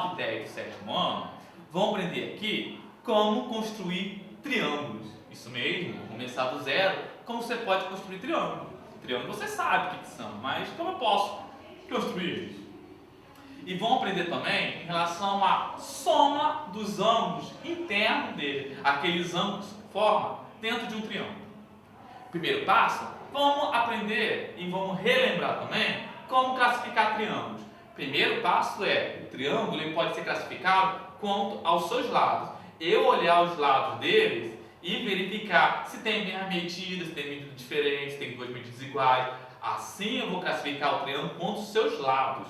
9, 10 e 7º ano, vão aprender aqui como construir triângulos. Isso mesmo, vou começar do zero, como você pode construir triângulo. Triângulo você sabe o que são, mas como eu posso construir eles? E vão aprender também em relação à soma dos ângulos internos dele, aqueles ângulos que formam dentro de um triângulo. Primeiro passo, vamos aprender e vamos relembrar também como classificar triângulos. Primeiro passo é, o triângulo ele pode ser classificado quanto aos seus lados. Eu olhar os lados deles e verificar se tem mesma medida, se tem medida diferente, se tem duas medidas iguais. Assim eu vou classificar o triângulo quanto aos seus lados.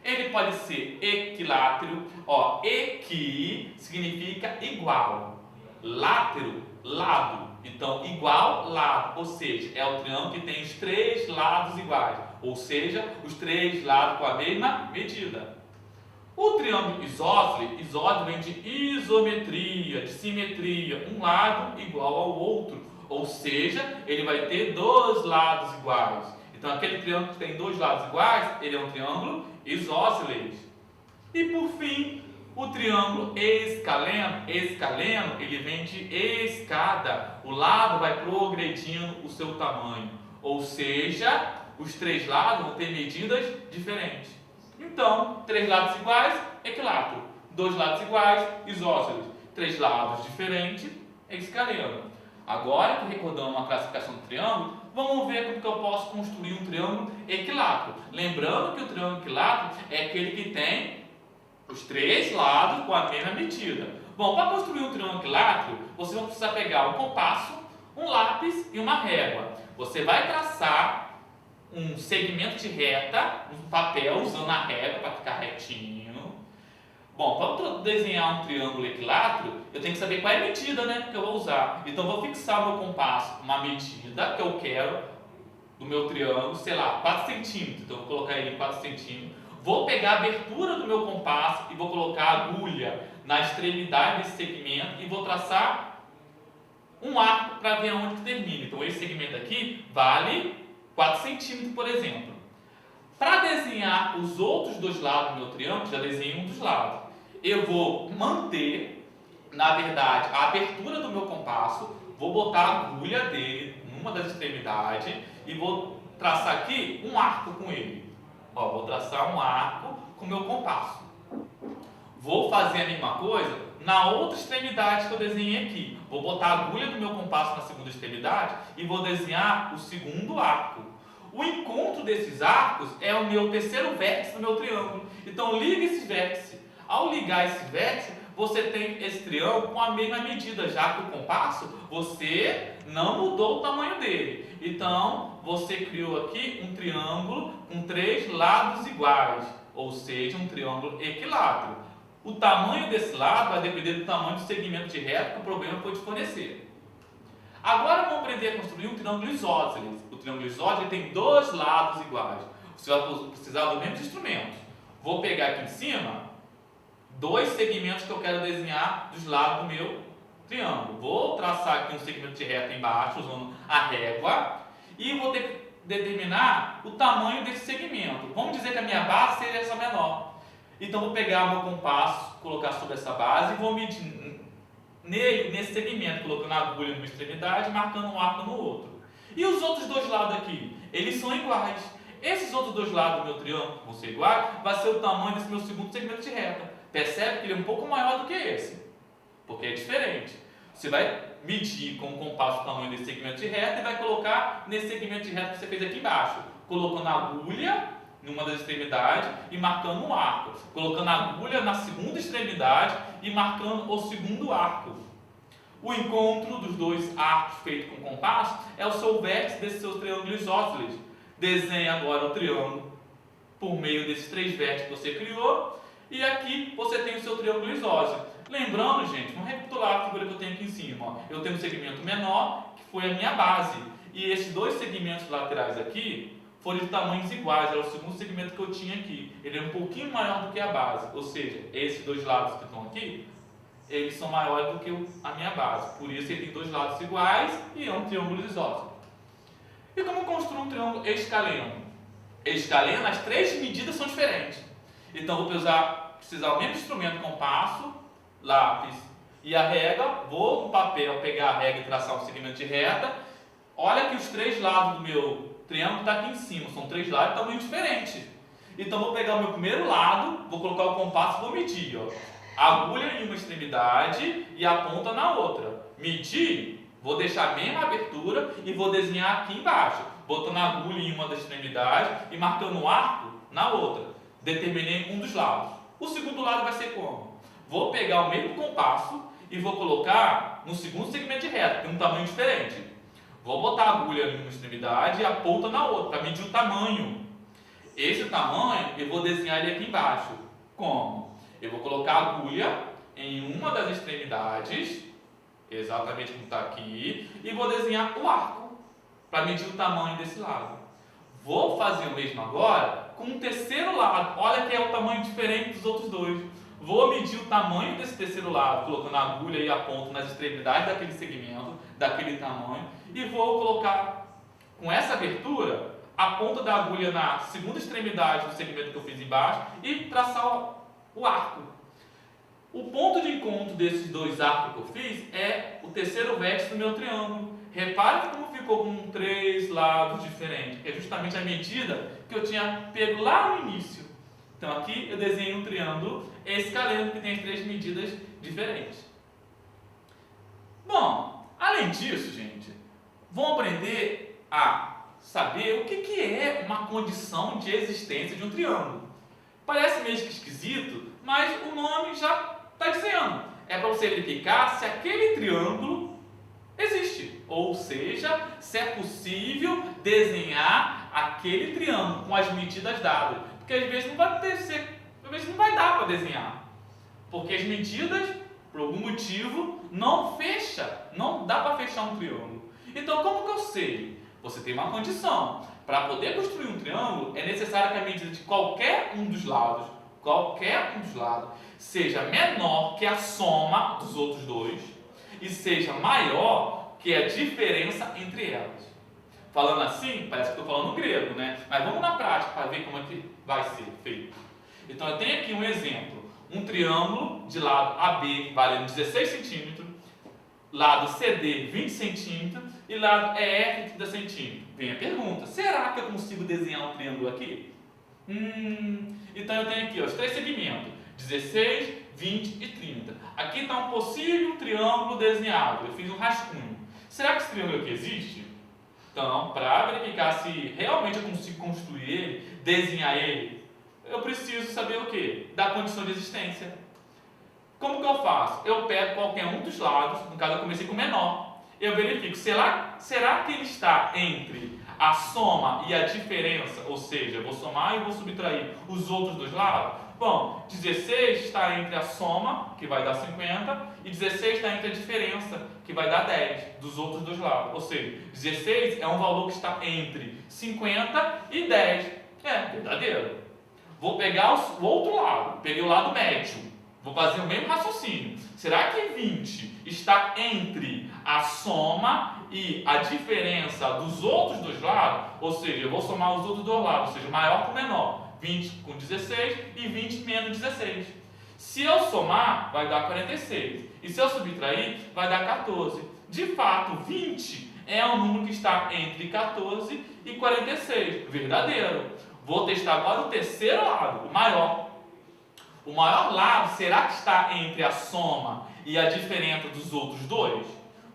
Ele pode ser equilátero, equi significa igual, látero, lado. Então, igual, lado, ou seja, é o triângulo que tem os três lados iguais, ou seja, os três lados com a mesma medida. O triângulo isósceles, isósceles vem de isometria, de simetria, um lado igual ao outro, ou seja, ele vai ter dois lados iguais. Então, aquele triângulo que tem dois lados iguais, ele é um triângulo isósceles. E por fim, o triângulo escaleno, ele vem de escada. O lado vai progredindo o seu tamanho. Ou seja, os três lados vão ter medidas diferentes. Então, três lados iguais, equilátero. Dois lados iguais, isósceles. Três lados diferentes, escaleno. Agora que recordamos a classificação do triângulo, vamos ver como que eu posso construir um triângulo equilátero. Lembrando que o triângulo equilátero é aquele que tem os três lados com a mesma medida. Bom, para construir um triângulo equilátero, você vai precisar pegar um compasso, um lápis e uma régua. Você vai traçar um segmento de reta, um papel, usando a régua para ficar retinho. Bom, para desenhar um triângulo equilátero, eu tenho que saber qual é a medida, que eu vou usar. Então, eu vou fixar no meu compasso uma medida que eu quero do meu triângulo, sei lá, 4 centímetros. Então, eu vou colocar ele em 4 centímetros. Vou pegar a abertura do meu compasso e vou colocar a agulha na extremidade desse segmento e vou traçar um arco para ver onde termina. Então, esse segmento aqui vale 4 centímetros, por exemplo. Para desenhar os outros dois lados do meu triângulo, já desenhei um dos lados. Eu vou manter, na verdade, a abertura do meu compasso, vou botar a agulha dele numa das extremidades e vou traçar aqui um arco com ele. Vou traçar um arco com o meu compasso. Vou fazer a mesma coisa na outra extremidade que eu desenhei aqui. Vou botar a agulha do meu compasso na segunda extremidade e vou desenhar o segundo arco. O encontro desses arcos é o meu terceiro vértice do meu triângulo. Então, liga esse vértice. Ao ligar esse vértice, você tem esse triângulo com a mesma medida, já que o compasso, você não mudou o tamanho dele. Então, você criou aqui um triângulo com três lados iguais, ou seja, um triângulo equilátero. O tamanho desse lado vai depender do tamanho do segmento de reta que o problema foi te fornecer. Agora vamos aprender a construir um triângulo isósceles. O triângulo isósceles tem dois lados iguais. Você vai precisar dos mesmos instrumentos. Vou pegar aqui em cima dois segmentos que eu quero desenhar dos lados do meu triângulo. Vou traçar aqui um segmento de reta embaixo usando a régua e vou ter que determinar o tamanho desse segmento. Vamos dizer que a minha base seja essa menor. Então vou pegar o meu compasso, colocar sobre essa base e vou medir nesse segmento, colocando a agulha numa extremidade e marcando um arco no outro. E os outros dois lados aqui? Eles são iguais. Esses outros dois lados do meu triângulo, que vão ser iguais, vai ser o tamanho desse meu segundo segmento de reta. Percebe que ele é um pouco maior do que esse, porque é diferente. Você vai medir com o compasso o tamanho desse segmento de reta e vai colocar nesse segmento de reta que você fez aqui embaixo, colocando a agulha numa das extremidades e marcando um arco, colocando a agulha na segunda extremidade e marcando o segundo arco. O encontro dos dois arcos feito com compasso é o seu vértice desse seu triângulo isósceles. Desenhe agora o triângulo por meio desses três vértices que você criou e aqui você tem o seu triângulo isósceles. Lembrando, gente, vamos recapitular a figura que eu tenho aqui em cima. Eu tenho um segmento menor, que foi a minha base, e esses dois segmentos laterais aqui foram de tamanhos iguais, era o segundo segmento que eu tinha aqui. Ele é um pouquinho maior do que a base, ou seja, esses dois lados que estão aqui, eles são maiores do que a minha base. Por isso ele tem dois lados iguais e é um triângulo isósceles. E como construir um triângulo escaleno? Escaleno, as três medidas são diferentes. Então vou usar precisar o mesmo instrumento, compasso, lápis e a régua. Vou no papel pegar a régua e traçar um segmento de reta. Olha que os três lados do meu triângulo estão aqui em cima, são três lados de tamanho diferente. Então vou pegar o meu primeiro lado, vou colocar o compasso e vou medir. Ó. Agulha em uma extremidade e a ponta na outra. Medir, vou deixar a mesma abertura e vou desenhar aqui embaixo, botando a agulha em uma das extremidades e marcando o arco na outra. Determinei um dos lados. O segundo lado vai ser como? Vou pegar o mesmo compasso e vou colocar no segundo segmento de reta, tem um tamanho diferente. Vou botar a agulha em uma extremidade e a ponta na outra, para medir o tamanho. Esse tamanho eu vou desenhar ele aqui embaixo. Como? Eu vou colocar a agulha em uma das extremidades, exatamente como está aqui, e vou desenhar o arco, para medir o tamanho desse lado. Vou fazer o mesmo agora com o terceiro lado. Olha que é o tamanho diferente dos outros dois. Vou medir o tamanho desse terceiro lado, colocando a agulha e a ponta nas extremidades daquele segmento, daquele tamanho, e vou colocar com essa abertura a ponta da agulha na segunda extremidade do segmento que eu fiz embaixo e traçar o arco. O ponto de encontro desses dois arcos que eu fiz é o terceiro vértice do meu triângulo. Repare como ficou com três lados diferentes, que é justamente a medida que eu tinha pego lá no início. Então aqui eu desenhei um triângulo escaleno que tem as três medidas diferentes. Bom, além disso, gente, vamos aprender a saber o que é uma condição de existência de um triângulo. Parece meio esquisito, mas o nome já está dizendo. É para você verificar se aquele triângulo existe. Ou seja, se é possível desenhar aquele triângulo com as medidas dadas. Porque às vezes não vai dar para desenhar. Porque as medidas, por algum motivo, não dá para fechar um triângulo. Então, como que eu sei? Você tem uma condição. Para poder construir um triângulo, é necessário que a medida de qualquer um dos lados, seja menor que a soma dos outros dois e seja maior que a diferença entre elas. Falando assim, parece que estou falando grego, né? Mas vamos na prática para ver como é que vai ser feito. Então, eu tenho aqui um exemplo. Um triângulo de lado AB valendo 16 centímetros, lado CD 20 centímetros e lado EF 30 centímetros. Vem a pergunta, será que eu consigo desenhar um triângulo aqui? Então eu tenho aqui ó, os três segmentos, 16, 20 e 30. Aqui está um possível triângulo desenhado, eu fiz um rascunho. Será que esse triângulo aqui existe? Então, para verificar se realmente eu consigo construir ele, desenhar ele, eu preciso saber o quê? Da condição de existência. Como que eu faço? Eu pego qualquer um dos lados, no caso eu comecei com o menor, eu verifico, será que ele está entre a soma e a diferença, ou seja, eu vou somar e vou subtrair os outros dois lados? Bom, 16 está entre a soma, que vai dar 50, e 16 está entre a diferença, que vai dar 10, dos outros dois lados. Ou seja, 16 é um valor que está entre 50 e 10. É verdadeiro. Vou pegar o outro lado, peguei o lado médio. Vou fazer o mesmo raciocínio. Será que 20 está entre a soma e a diferença dos outros dois lados? Ou seja, eu vou somar os outros dois lados, ou seja, maior com menor. 20 com 16 e 20 menos 16. Se eu somar, vai dar 46. E se eu subtrair, vai dar 14. De fato, 20 é um número que está entre 14 e 46. Verdadeiro. Vou testar agora o terceiro lado, o maior. O maior lado, será que está entre a soma e a diferença dos outros dois?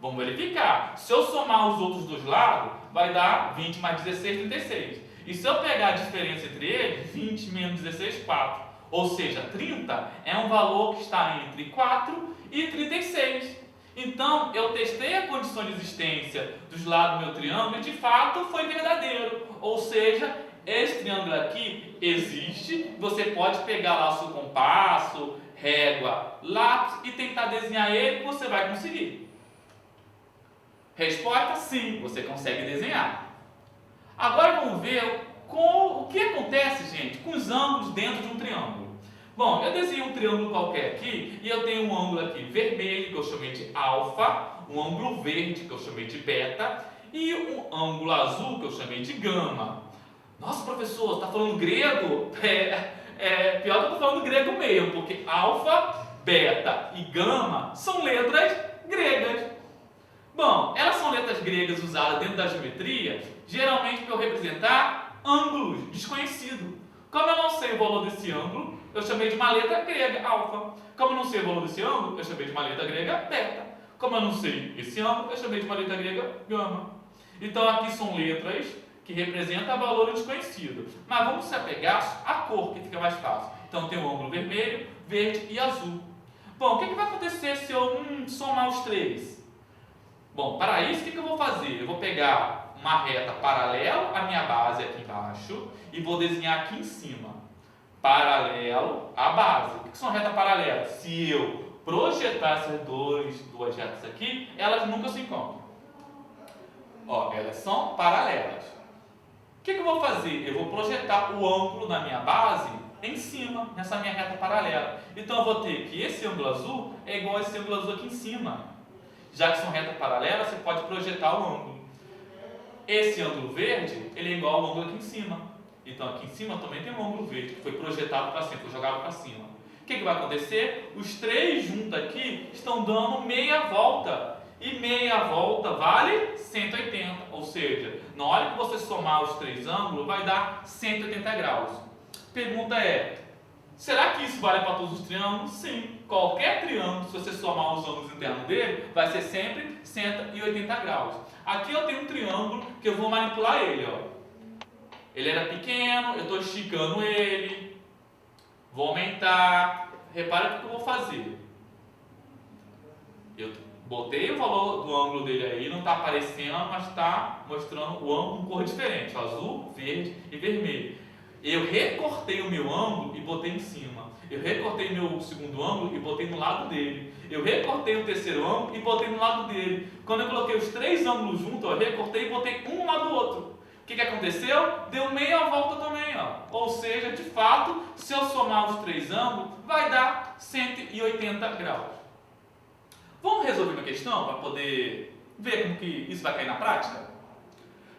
Vamos verificar. Se eu somar os outros dois lados, vai dar 20 mais 16, 36. E se eu pegar a diferença entre eles, 20 menos 16, 4. Ou seja, 30 é um valor que está entre 4 e 36. Então, eu testei a condição de existência dos lados do meu triângulo e de fato foi verdadeiro. Ou seja, esse triângulo aqui existe, você pode pegar lá o seu compasso, régua, lápis e tentar desenhar ele que você vai conseguir. Resposta: sim, você consegue desenhar. Agora vamos ver o que acontece, gente, com os ângulos dentro de um triângulo. Bom, eu desenhei um triângulo qualquer aqui e eu tenho um ângulo aqui vermelho, que eu chamei de alfa, um ângulo verde, que eu chamei de beta, e um ângulo azul, que eu chamei de gama. Nossa, professor, está falando grego? pior que eu tô falando grego meio, porque alfa, beta e gama são letras gregas. Bom, elas são letras gregas usadas dentro da geometria, geralmente para eu representar ângulos desconhecidos. Como eu não sei o valor desse ângulo, eu chamei de uma letra grega, alfa. Como eu não sei o valor desse ângulo, eu chamei de uma letra grega, beta. Como eu não sei esse ângulo, eu chamei de uma letra grega, gama. Então aqui são letras que representam valores desconhecidos. Mas vamos se apegar à cor, que fica mais fácil. Então tem o ângulo vermelho, verde e azul. Bom, o que vai acontecer se eu somar os três? Bom, para isso, o que eu vou fazer? Eu vou pegar uma reta paralela à minha base aqui embaixo e vou desenhar aqui em cima. Paralelo à base. O que são retas paralelas? Se eu projetar essas duas retas aqui, elas nunca se encontram. Ó, elas são paralelas. O que eu vou fazer? Eu vou projetar o ângulo da minha base em cima, nessa minha reta paralela. Então eu vou ter que esse ângulo azul é igual a esse ângulo azul aqui em cima. Já que são retas paralelas, você pode projetar o ângulo. Esse ângulo verde, ele é igual ao ângulo aqui em cima. Então aqui em cima também tem um ângulo verde, que foi projetado para cima, foi jogado para cima. O que vai acontecer? Os três juntos aqui estão dando meia volta. E meia volta vale 180. Ou seja, na hora que você somar os três ângulos, vai dar 180 graus. Pergunta é, será que isso vale para todos os triângulos? Sim. Qualquer triângulo, se você somar os ângulos internos dele, vai ser sempre 180 graus. Aqui eu tenho um triângulo que eu vou manipular ele. Ó. Ele era pequeno, eu estou esticando ele. Vou aumentar. Repara o que eu vou fazer. Eu botei o valor do ângulo dele aí, não está aparecendo, mas está mostrando o ângulo com cor diferente. Azul, verde e vermelho. Eu recortei o meu ângulo e botei em cima. Eu recortei meu segundo ângulo e botei no lado dele. Eu recortei o terceiro ângulo e botei no lado dele. Quando eu coloquei os três ângulos juntos, eu recortei e botei um lado do outro. O que aconteceu? Deu meia volta também. Ó. Ou seja, de fato, se eu somar os três ângulos, vai dar 180 graus. Vamos resolver uma questão para poder ver como que isso vai cair na prática?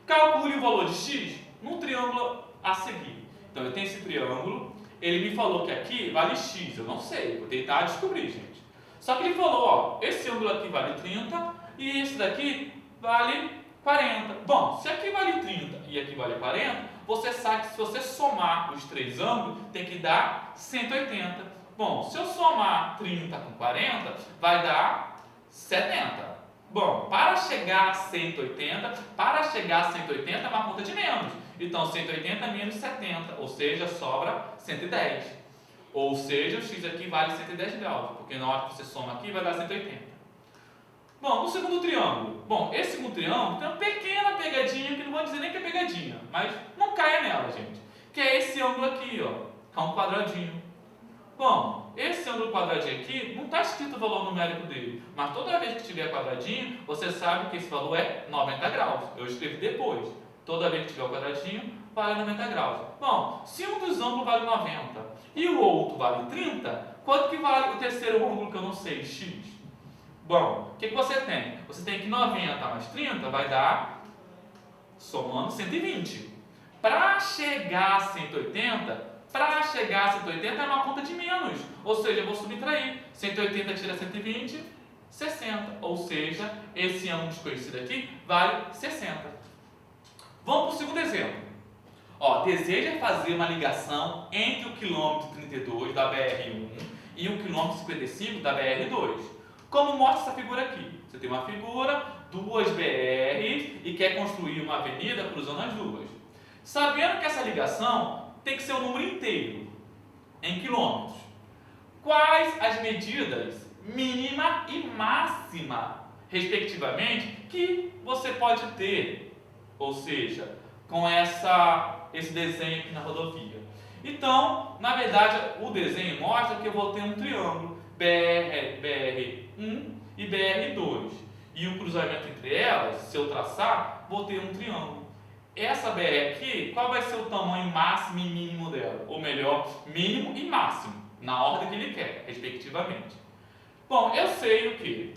Calcule o valor de x no triângulo a seguir. Então eu tenho esse triângulo, ele me falou que aqui vale x, eu não sei, vou tentar descobrir, gente. Só que ele falou, ó, esse ângulo aqui vale 30 e esse daqui vale 40. Bom, se aqui vale 30 e aqui vale 40, você sabe que se você somar os três ângulos, tem que dar 180. Bom, se eu somar 30 com 40, vai dar 70. Bom, para chegar a 180, é uma conta de menos. Então, 180 menos 70, ou seja, sobra 110. Ou seja, o x aqui vale 110 graus, porque na hora que você soma aqui vai dar 180. Bom, no segundo triângulo. Bom, esse segundo triângulo tem uma pequena pegadinha, que não vou dizer nem que é pegadinha, mas não caia nela, gente. Que é esse ângulo aqui, ó, que é um quadradinho. Bom, esse ângulo quadradinho aqui, não está escrito o valor numérico dele, mas toda vez que tiver quadradinho, você sabe que esse valor é 90 graus. Eu escrevi depois. Toda vez que tiver o quadradinho, vale 90 graus. Bom, se um dos ângulos vale 90 e o outro vale 30, quanto que vale o terceiro ângulo que eu não sei, x? Bom, o que você tem? Você tem que 90 mais 30 vai dar, somando, 120. Para chegar a 180 é uma conta de menos. Ou seja, eu vou subtrair. 180 tira 120, 60. Ou seja, esse ângulo desconhecido aqui vale 60. Vamos para o segundo exemplo. Ó, deseja fazer uma ligação entre o quilômetro 32 da BR-1 e o quilômetro 55 da BR-2. Como mostra essa figura aqui? Você tem uma figura, duas BRs e quer construir uma avenida cruzando as duas. Sabendo que essa ligação tem que ser o número inteiro, em quilômetros. Quais as medidas mínima e máxima, respectivamente, que você pode ter? Ou seja, com esse desenho aqui na rodovia. Então, na verdade, o desenho mostra que eu vou ter um triângulo BR1 e BR2. E o cruzamento entre elas, se eu traçar, vou ter um triângulo. Essa BR aqui, qual vai ser o tamanho máximo e mínimo dela? Ou melhor, mínimo e máximo, na ordem que ele quer, respectivamente. Bom, eu sei o que?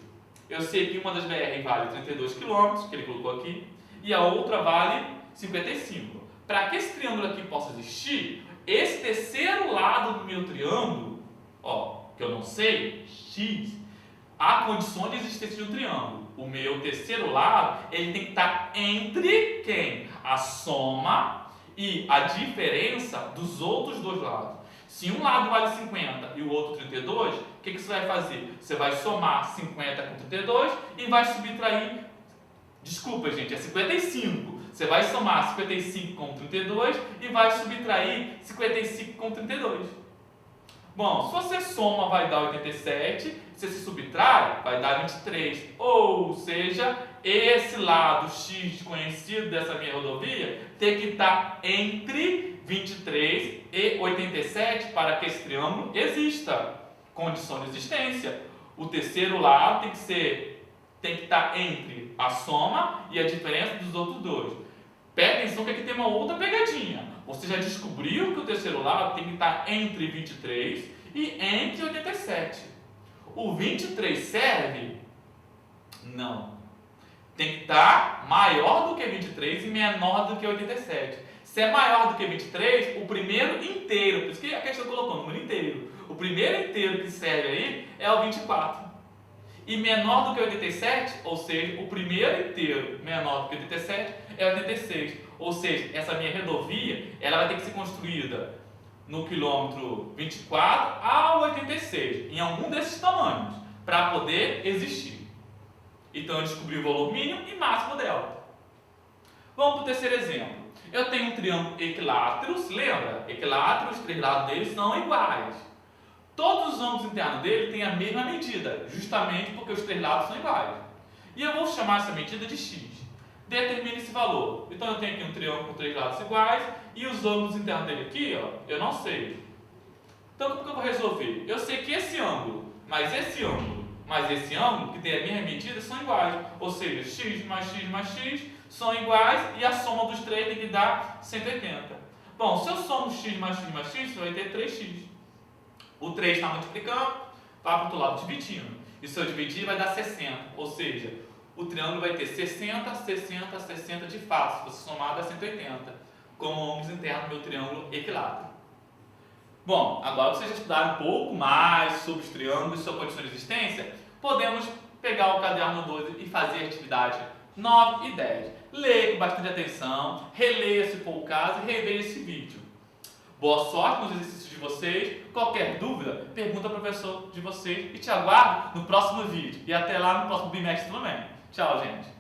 Eu sei que uma das BR vale 32 km, que ele colocou aqui, e a outra vale 55. Para que esse triângulo aqui possa existir, esse terceiro lado do meu triângulo, ó, que eu não sei, x, há condições de existência de um triângulo. O meu terceiro lado, ele tem que estar entre quem? A soma e a diferença dos outros dois lados. Se um lado vale 50 e o outro 32, o que você vai fazer? Você vai somar 50 com 32 e vai subtrair. Desculpa, gente, é 55. Você vai somar 55 com 32 e vai subtrair 55 com 32. Bom, se você soma, vai dar 87. Se você subtrai, vai dar 23. Ou seja, esse lado x desconhecido dessa minha rodovia tem que estar entre 23 e 87 para que esse triângulo exista. Condição de existência. O terceiro lado tem que estar entre a soma e a diferença dos outros dois. Presta atenção que aqui tem uma outra pegadinha. Você já descobriu que o terceiro lado tem que estar entre 23 e entre 87. O 23 serve? Não. Tem que estar maior do que 23 e menor do que 87. Se é maior do que 23, o primeiro inteiro, por isso que a questão colocou o número inteiro. O primeiro inteiro que serve aí é o 24. E menor do que 87, ou seja, o primeiro inteiro menor do que 87 é 86. Ou seja, essa minha rodovia, ela vai ter que ser construída no quilômetro 24 a 86, em algum desses tamanhos, para poder existir. Então eu descobri o valor mínimo e máximo dela. Vamos para o terceiro exemplo. Eu tenho um triângulo equilátero, se lembra? Equilátero, os três lados dele são iguais. Todos os ângulos internos dele têm a mesma medida, justamente porque os três lados são iguais. E eu vou chamar essa medida de x. Determine esse valor. Então eu tenho aqui um triângulo com três lados iguais e os ângulos internos dele aqui, ó, eu não sei. Então como que eu vou resolver? Eu sei que esse ângulo, mais esse ângulo, que tem a mesma medida, são iguais. Ou seja, x mais x são iguais e a soma dos três tem que dar 180. Bom, se eu somo x mais x, você vai ter 3x. O 3 está multiplicando, vai para o outro lado dividindo. E se eu dividir, vai dar 60. Ou seja, o triângulo vai ter 60, 60, 60 de fato. Se você somar, dá 180. Como ângulos internos do meu triângulo equilátero. Bom, agora que vocês já estudaram um pouco mais sobre os triângulos e sua condição de existência, podemos pegar o caderno 12 e fazer a atividade 9 e 10. Leia com bastante atenção, releia se for o caso e reveja esse vídeo. Boa sorte nos exercícios de vocês. Qualquer dúvida, pergunta ao professor de vocês e te aguardo no próximo vídeo. E até lá no próximo bimestre também. Tchau, gente.